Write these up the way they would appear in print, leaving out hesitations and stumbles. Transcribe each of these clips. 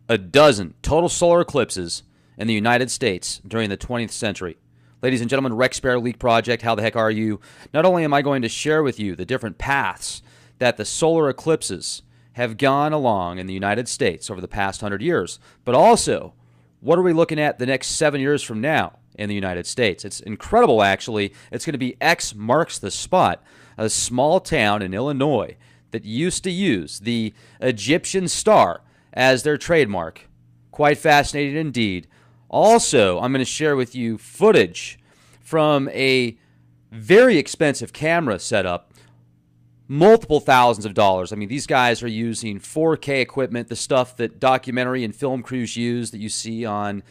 a dozen total solar eclipses in the United States during the 20th century. Ladies and gentlemen, Rex Bear Leak Project, how the heck are you? Not only am I going to share with you the different paths that the solar eclipses have gone along in the United States over the past 100 years, but also, what are we looking at the next 7 years from now in the United States? It's incredible, actually. It's going to be X marks the spot, a small town in Illinois that used to use the Egyptian star as their trademark. Quite fascinating indeed. Also, I'm going to share with you footage from a very expensive camera setup, multiple thousands of dollars. I mean, these guys are using 4K equipment, the stuff that documentary and film crews use that you see on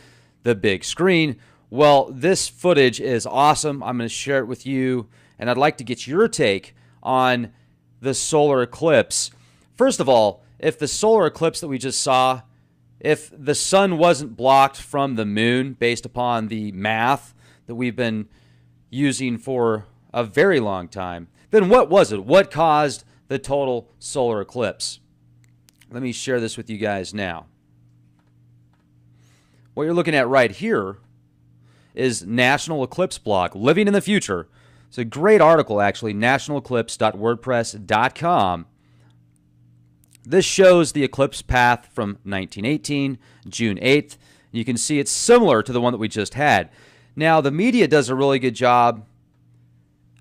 the big screen. Well, this footage is awesome. I'm going to share it with you, and I'd like to get your take on the solar eclipse. First of all, if the solar eclipse that we just saw, if the sun wasn't blocked from the moon based upon the math that we've been using for a very long time, then what was it? What caused the total solar eclipse? Let me share this with you guys now. What you're looking at right here is National Eclipse Blog, Living in the Future. It's a great article, actually, nationaleclipse.wordpress.com. This shows the eclipse path from 1918, June 8th. You can see it's similar to the one that we just had. Now, the media does a really good job,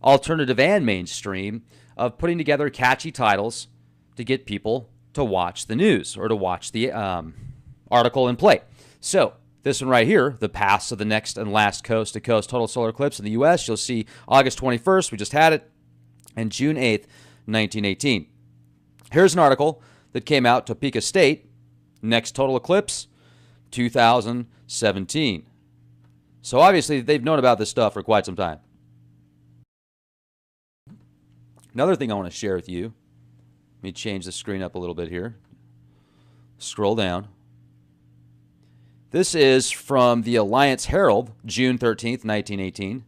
alternative and mainstream, of putting together catchy titles to get people to watch the news or to watch the article and play. So, this one right here, the paths of the next and last coast-to-coast total solar eclipse in the U.S., you'll see August 21st, we just had it, and June 8th, 1918. Here's an article that came out, Topeka State, next total eclipse, 2017. So obviously, they've known about this stuff for quite some time. Another thing I want to share with you, let me change the screen up a little bit here. Scroll down. This is from the Alliance Herald, June 13th, 1918.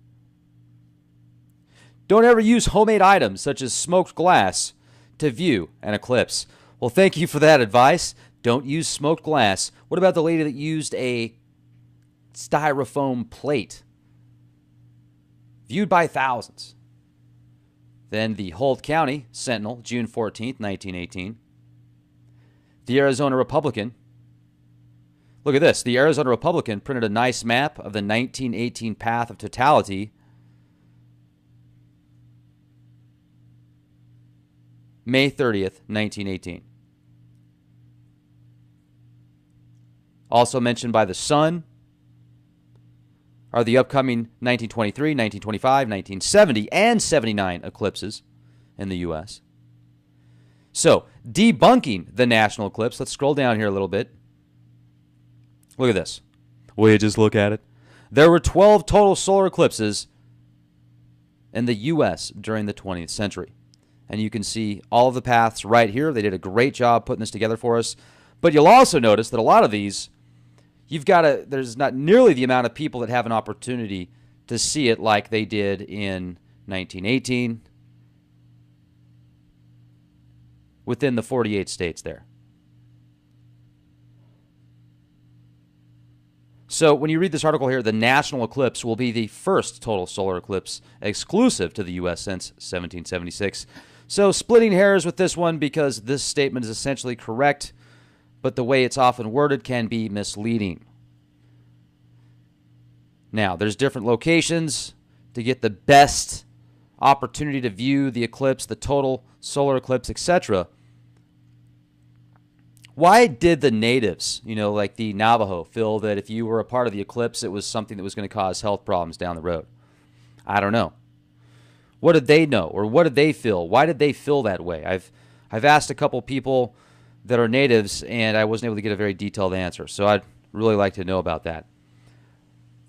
Don't ever use homemade items such as smoked glass to view an eclipse. Well, thank you for that advice. Don't use smoked glass. What about the lady that used a styrofoam plate? Viewed by thousands. Then the Holt County Sentinel, June 14th, 1918. The Arizona Republican. Look at this. The Arizona Republican printed a nice map of the 1918 path of totality. May 30th, 1918. Also mentioned by the Sun are the upcoming 1923, 1925, 1970, and 79 eclipses in the U.S. So, debunking the national eclipse. Let's scroll down here a little bit. Look at this. Will you just look at it? There were 12 total solar eclipses in the U.S. during the 20th century. And you can see all of the paths right here. They did a great job putting this together for us. But you'll also notice that a lot of these, there's not nearly the amount of people that have an opportunity to see it like they did in 1918 within the 48 states there. So when you read this article here, the national eclipse will be the first total solar eclipse exclusive to the U.S. since 1776. So splitting hairs with this one because this statement is essentially correct, but the way it's often worded can be misleading. Now, there's different locations to get the best opportunity to view the eclipse, the total solar eclipse, etc. Why did the natives, like the Navajo, feel that if you were a part of the eclipse, it was something that was going to cause health problems down the road? I don't know. What did they know, or what did they feel? Why did they feel that way? I've asked a couple people that are natives, and I wasn't able to get a very detailed answer. So I'd really like to know about that.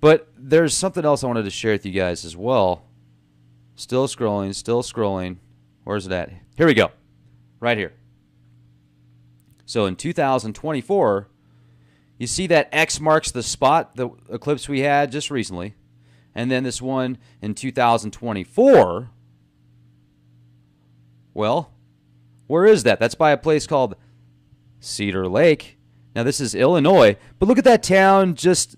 But there's something else I wanted to share with you guys as well. Still scrolling, still scrolling. Where's it at? Here we go. Right here. So in 2024, you see that X marks the spot, the eclipse we had just recently. And then this one in 2024, well, where is that? That's by a place called Cedar Lake. Now, this is Illinois, but look at that town just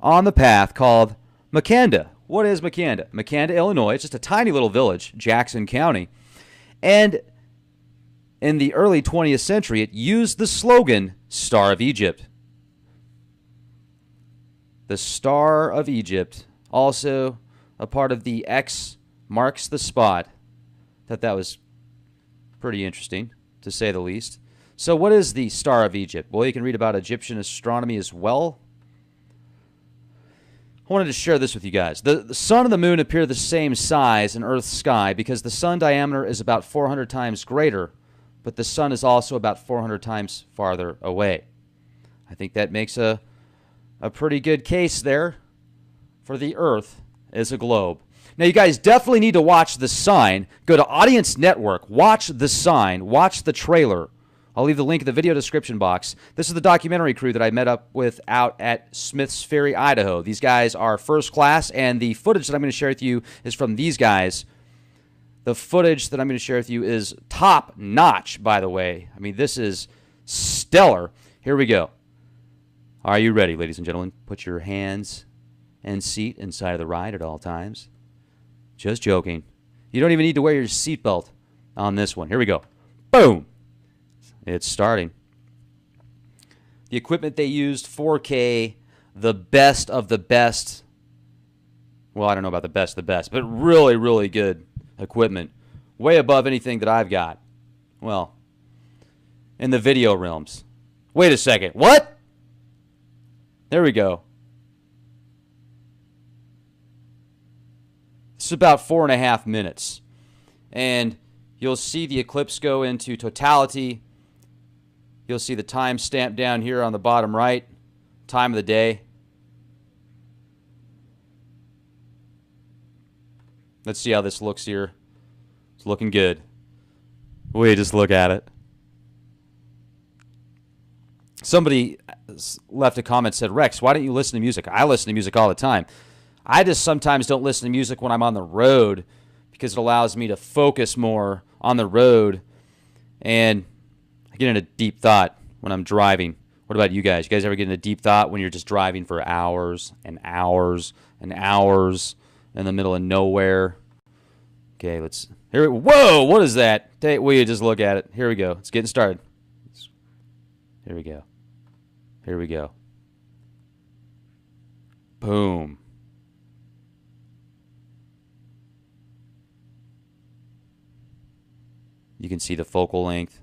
on the path called Makanda. What is Makanda? Makanda, Illinois. It's just a tiny little village, Jackson County. And in the early 20th century, it used the slogan, Star of Egypt. The Star of Egypt, also a part of the X marks the spot. Thought that was pretty interesting, to say the least. So what is the Star of Egypt? Well, you can read about Egyptian astronomy as well. I wanted to share this with you guys. The sun and the moon appear the same size in Earth's sky because the sun diameter is about 400 times greater, but the sun is also about 400 times farther away. I think that makes a pretty good case there for the Earth as a globe. Now, you guys definitely need to watch The Sign. Go to Audience Network, watch The Sign, watch the trailer. I'll leave the link in the video description box. This is the documentary crew that I met up with out at Smith's Ferry, Idaho. These guys are first class, and the footage that I'm going to share with you is from these guys. The footage that I'm going to share with you is top notch, by the way. I mean, this is stellar. Here we go. Are you ready, ladies and gentlemen? Put your hands and seat inside of the ride at all times. Just joking. You don't even need to wear your seatbelt on this one. Here we go. Boom. It's starting. The equipment they used, 4K, the best of the best. Well, I don't know about the best of the best, but really, really good equipment. Way above anything that I've got. Well, in the video realms. Wait a second. What? There we go. It's about 4.5 minutes. And you'll see the eclipse go into totality. You'll see the time stamp down here on the bottom right. Time of the day. Let's see how this looks here. It's looking good. We just look at it. Somebody left a comment, said, Rex, why don't you listen to music? I listen to music all the time. I just sometimes don't listen to music when I'm on the road because it allows me to focus more on the road, and I get into deep thought when I'm driving. What about you guys? You guys ever get into deep thought when you're just driving for hours and hours and hours in the middle of nowhere? Okay, let's... Whoa, what is that? Will you just look at it? Here we go. It's getting started. Here we go. Here we go. Boom. You can see the focal length.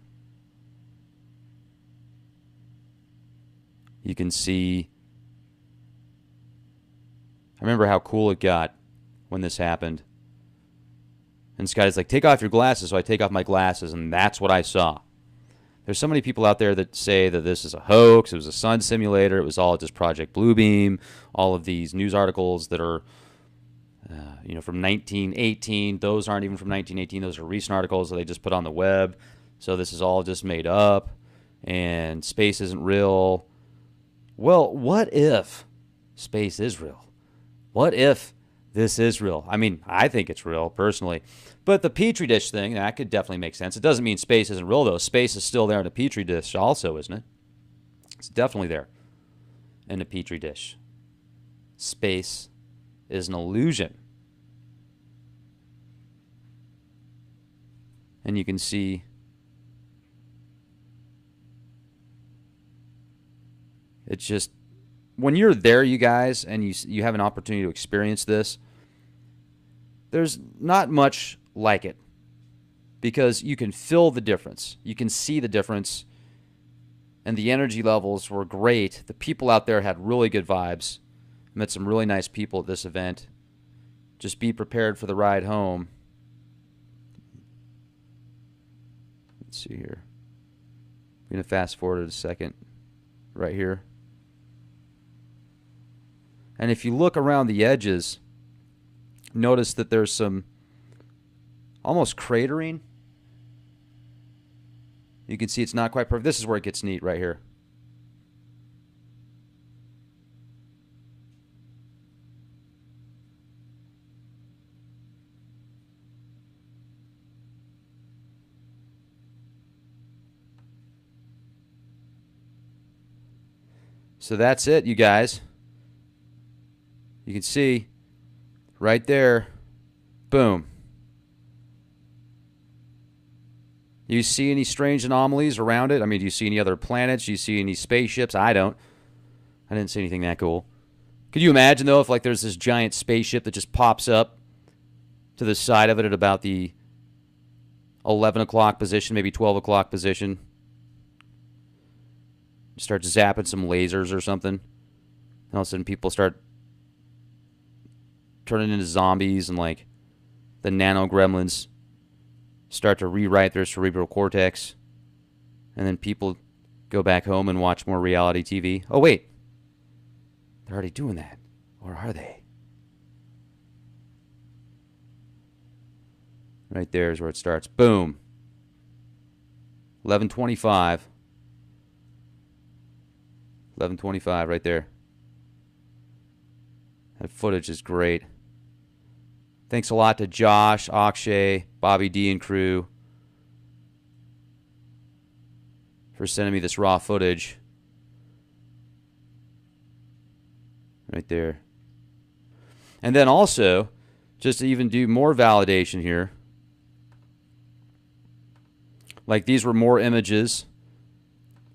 You can see... I remember how cool it got when this happened. And this guy's like, take off your glasses. So I take off my glasses, and that's what I saw. There's so many people out there that say that this is a hoax. It was a sun simulator. It was all just Project Bluebeam. All of these news articles that are, from 1918. Those aren't even from 1918. Those are recent articles that they just put on the web. So this is all just made up, and space isn't real. Well, what if space is real? What if this is real? I mean, I think it's real, personally. But the Petri dish thing, that could definitely make sense. It doesn't mean space isn't real, though. Space is still there in a Petri dish also, isn't it? It's definitely there in a Petri dish. Space is an illusion. And you can see it's just, when you're there, you guys, and you have an opportunity to experience this, there's not much like it, because you can feel the difference. You can see the difference, and the energy levels were great. The people out there had really good vibes. Met some really nice people at this event. Just be prepared for the ride home. Let's see here. I'm going to fast forward a second right here. And if you look around the edges, notice that there's some almost cratering. You can see it's not quite perfect. This is where it gets neat right here. So that's it, you guys. You can see right there. Boom. Do you see any strange anomalies around it? I mean, do you see any other planets? Do you see any spaceships? I don't. I didn't see anything that cool. Could you imagine, though, if like there's this giant spaceship that just pops up to the side of it at about the 11 o'clock position, maybe 12 o'clock position? Starts zapping some lasers or something. And all of a sudden people start turning into zombies, and like the nano gremlins start to rewrite their cerebral cortex, and then people go back home and watch more reality TV. Oh, wait. They're already doing that. Or are they? Right there is where it starts. Boom. 11:25. 11:25 right there. That footage is great. Thanks a lot to Josh, Akshay, Bobby D, and crew for sending me this raw footage. Right there. And then also, just to even do more validation here, like these were more images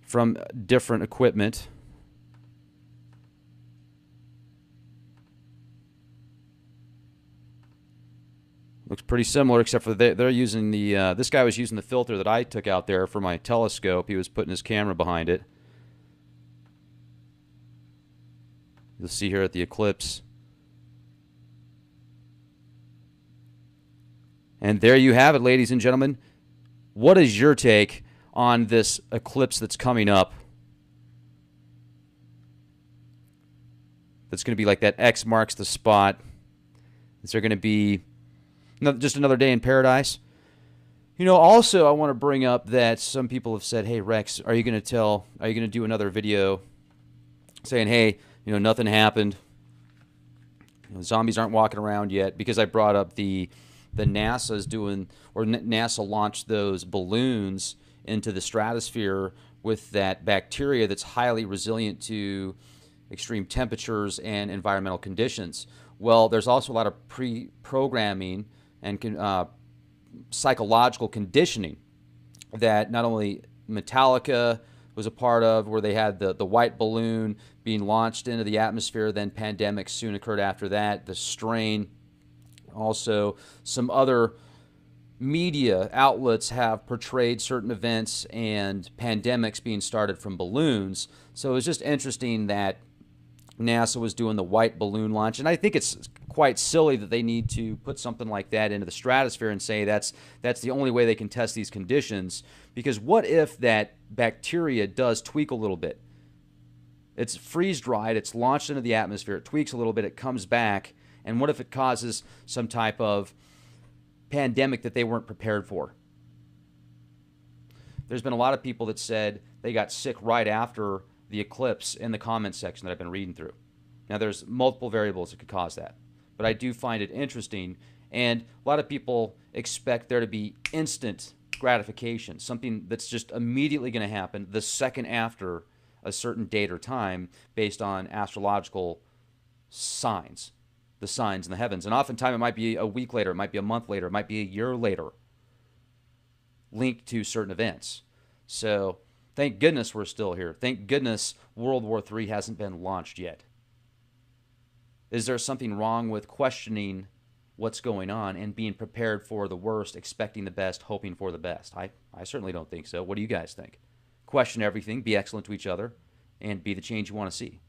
from different equipment. Looks pretty similar, except for they're using the, this guy was using the filter that I took out there for my telescope. He was putting his camera behind it. You'll see here at the Eclipse. And there you have it, ladies and gentlemen. What is your take on this eclipse that's coming up? That's going to be like that X marks the spot. Is there going to be just another day in paradise? You know, also I want to bring up that some people have said, hey, Rex, are you going to do another video saying, hey, you know, nothing happened. You know, zombies aren't walking around yet, because I brought up the NASA's doing, or NASA launched those balloons into the stratosphere with that bacteria that's highly resilient to extreme temperatures and environmental conditions. Well, there's also a lot of pre-programming and psychological conditioning that not only Metallica was a part of, where they had the white balloon being launched into the atmosphere, then pandemics soon occurred after that, the strain. Also, some other media outlets have portrayed certain events and pandemics being started from balloons. So it was just interesting that NASA was doing the white balloon launch, and I think it's quite silly that they need to put something like that into the stratosphere and say that's the only way they can test these conditions, because what if that bacteria does tweak a little bit? It's freeze-dried, it's launched into the atmosphere, it tweaks a little bit, it comes back, and what if it causes some type of pandemic that they weren't prepared for? There's been a lot of people that said they got sick right after the eclipse in the comments section that I've been reading through. Now, there's multiple variables that could cause that, but I do find it interesting, and a lot of people expect there to be instant gratification, something that's just immediately going to happen the second after a certain date or time based on astrological signs, the signs in the heavens. And oftentimes it might be a week later, it might be a month later, it might be a year later, linked to certain events. So thank goodness we're still here. Thank goodness World War III hasn't been launched yet. Is there something wrong with questioning what's going on and being prepared for the worst, expecting the best, hoping for the best? I certainly don't think so. What do you guys think? Question everything, be excellent to each other, and be the change you want to see.